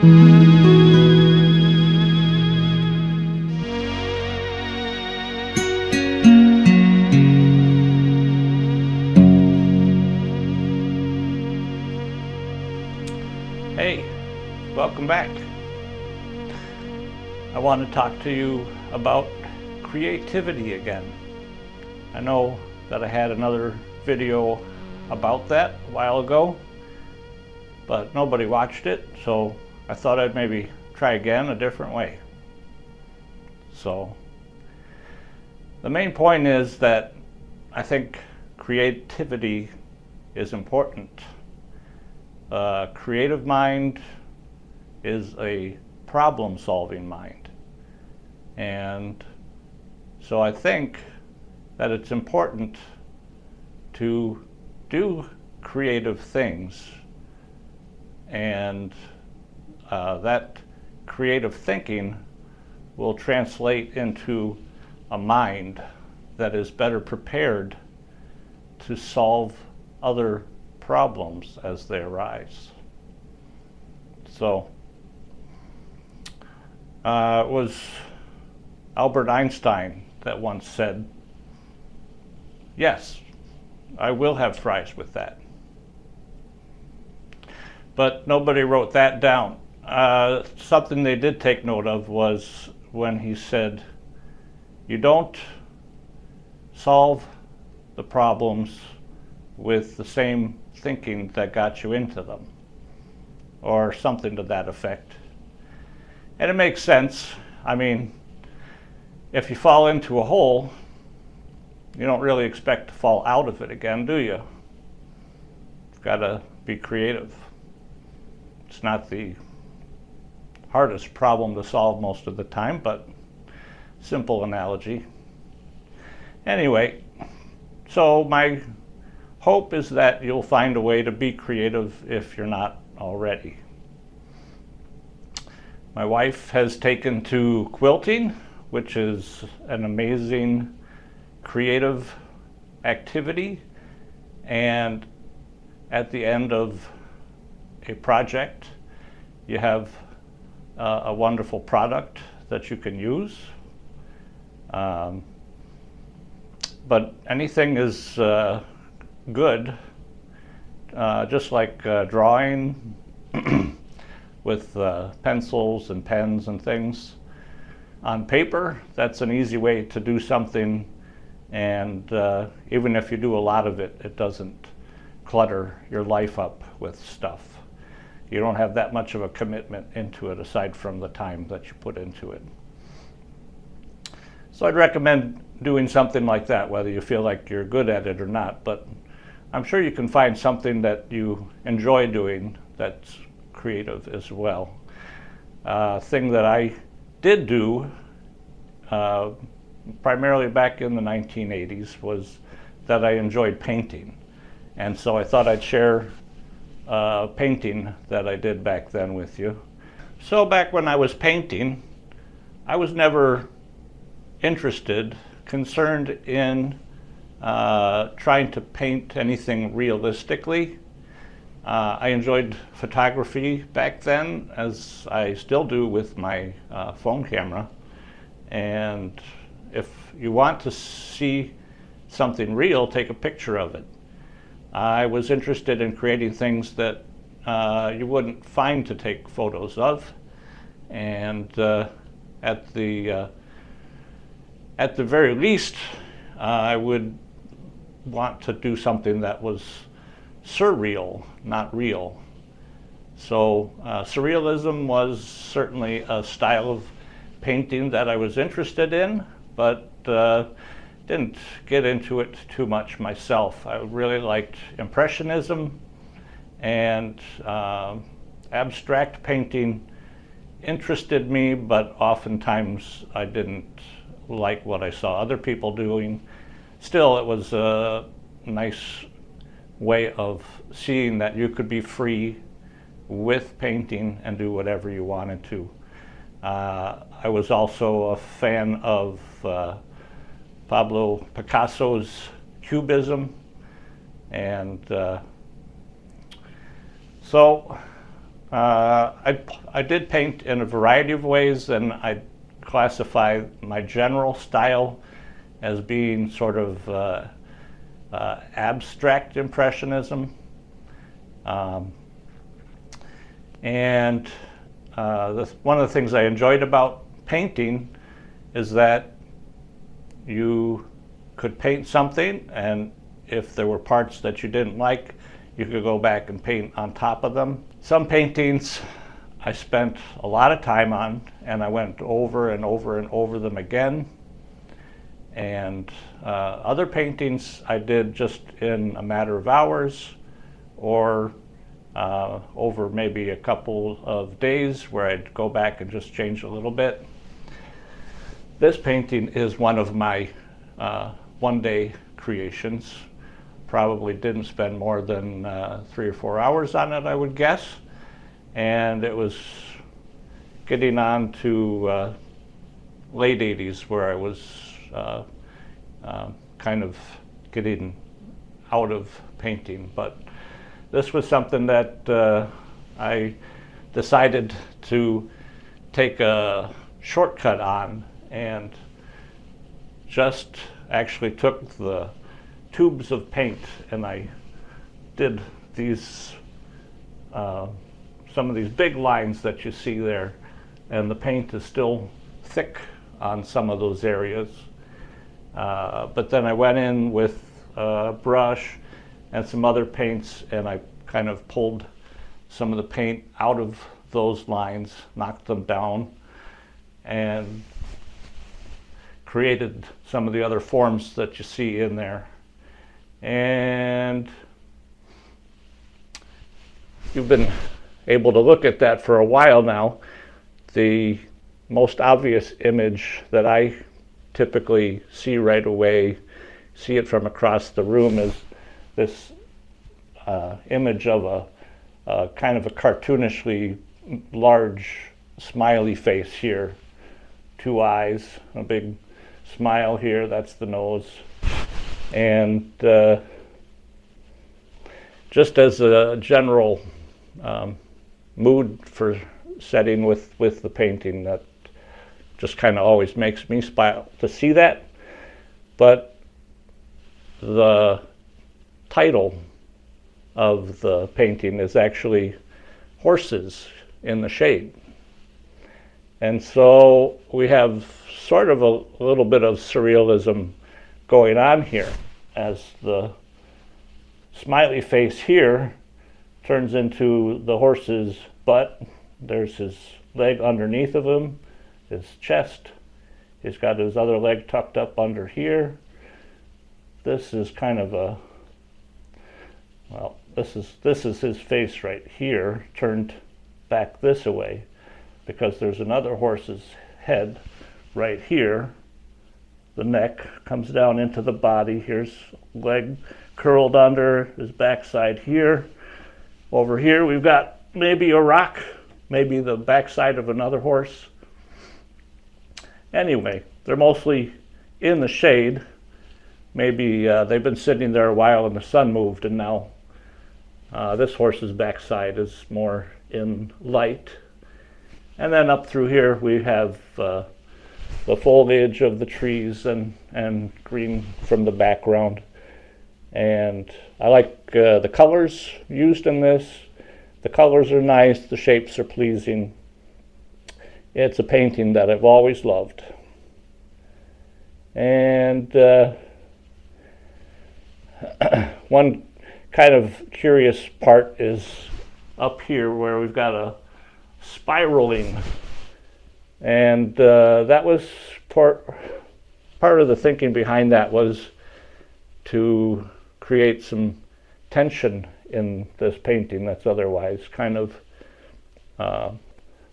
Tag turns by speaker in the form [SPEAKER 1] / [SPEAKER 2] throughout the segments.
[SPEAKER 1] Hey, welcome back. I want to talk to you about creativity again. I know that I had another video about that a while ago, but nobody watched it, so I thought I'd maybe try again a different way. So the main point is that I think creativity is important. A creative mind is a problem-solving mind. And so I think that it's important to do creative things, and that creative thinking will translate into a mind that is better prepared to solve other problems as they arise. So it was Albert Einstein that once said, "Yes, I will have fries with that." But nobody wrote that down. Something they did take note of was when he said, "You don't solve the problems with the same thinking that got you into them," or something to that effect. And it makes sense. I mean, if you fall into a hole, you don't really expect to fall out of it again, do you? You've got to be creative. It's not the hardest problem to solve most of the time, but simple analogy. Anyway, so my hope is that you'll find a way to be creative if you're not already. My wife has taken to quilting, which is an amazing creative activity, and at the end of a project you have a wonderful product that you can use. But anything is good, just like drawing with pencils and pens and things on paper. That's an easy way to do something, and even if you do a lot of it, it doesn't clutter your life up with stuff. You don't have that much of a commitment into it aside from the time that you put into it. So I'd recommend doing something like that, whether you feel like you're good at it or not, but I'm sure you can find something that you enjoy doing that's creative as well. Thing that I did do primarily back in the 1980s was that I enjoyed painting. And so I thought I'd share painting that I did back then with you. So back when I was painting, I was never concerned in trying to paint anything realistically. I enjoyed photography back then, as I still do with my phone camera. And if you want to see something real, take a picture of it. I was interested in creating things that you wouldn't find to take photos of, and at the very least, I would want to do something that was surreal, not real. So surrealism was certainly a style of painting that I was interested in, but didn't get into it too much myself. I really liked Impressionism, and abstract painting interested me, but oftentimes I didn't like what I saw other people doing. Still, it was a nice way of seeing that you could be free with painting and do whatever you wanted to. I was also a fan of Pablo Picasso's Cubism, and so I did paint in a variety of ways, and I classify my general style as being sort of abstract impressionism. And one of the things I enjoyed about painting is that you could paint something, and if there were parts that you didn't like, you could go back and paint on top of them. Some paintings I spent a lot of time on, and I went over and over and over them again. And other paintings I did just in a matter of hours, or over maybe a couple of days, where I'd go back and just change a little bit. This painting is one of my one-day creations. Probably didn't spend more than 3 or 4 hours on it, I would guess. And it was getting on to late 80s where I was kind of getting out of painting. But this was something that I decided to take a shortcut on, and just actually took the tubes of paint and I did these some of these big lines that you see there, and the paint is still thick on some of those areas. But then I went in with a brush and some other paints, and I kind of pulled some of the paint out of those lines, knocked them down, and created some of the other forms that you see in there. And you've been able to look at that for a while now. The most obvious image that I typically see right away, see it from across the room, is this image of a kind of a cartoonishly large smiley face here. 2 eyes, a big smile here, that's the nose. And just as a general mood for setting with the painting, that just kind of always makes me smile to see that. But the title of the painting is actually Horses in the Shade. And so we have sort of a little bit of surrealism going on here, as the smiley face here turns into the horse's butt. There's his leg underneath of him, his chest. He's got his other leg tucked up under here. This is kind of a, well, this is his face right here, turned back this way, because there's another horse's head right here. The neck comes down into the body. Here's leg curled under his backside here. Over here we've got maybe a rock, maybe the backside of another horse. Anyway, they're mostly in the shade. Maybe they've been sitting there a while and the sun moved, and now this horse's backside is more in light. And then up through here we have the foliage of the trees and green from the background. And I like the colors used in this. The colors are nice, the shapes are pleasing. It's a painting that I've always loved. And one kind of curious part is up here where we've got a spiraling, and that was part of the thinking behind that, was to create some tension in this painting that's otherwise kind of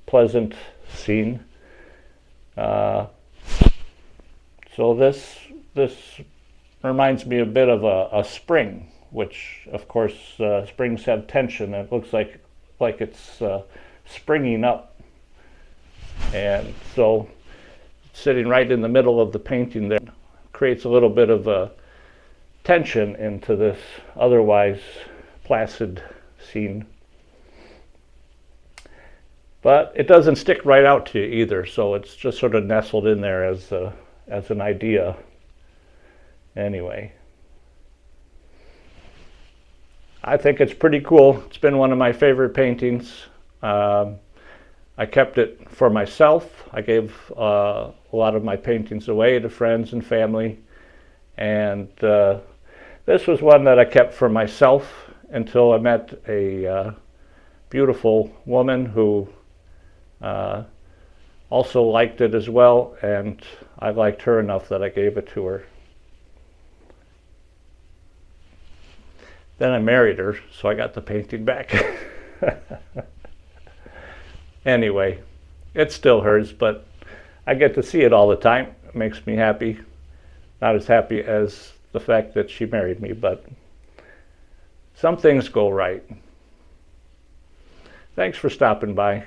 [SPEAKER 1] pleasant scene. So this reminds me a bit of a spring, which of course springs have tension. It looks like it's springing up, and so sitting right in the middle of the painting there creates a little bit of a tension into this otherwise placid scene. But it doesn't stick right out to you either, so it's just sort of nestled in there as an idea. Anyway, I think it's pretty cool. It's been one of my favorite paintings. I kept it for myself. I gave a lot of my paintings away to friends and family, and this was one that I kept for myself until I met a beautiful woman who also liked it as well, and I liked her enough that I gave it to her. Then I married her, so I got the painting back. Anyway, it's still hers, but I get to see it all the time. It makes me happy. Not as happy as the fact that she married me, but some things go right. Thanks for stopping by.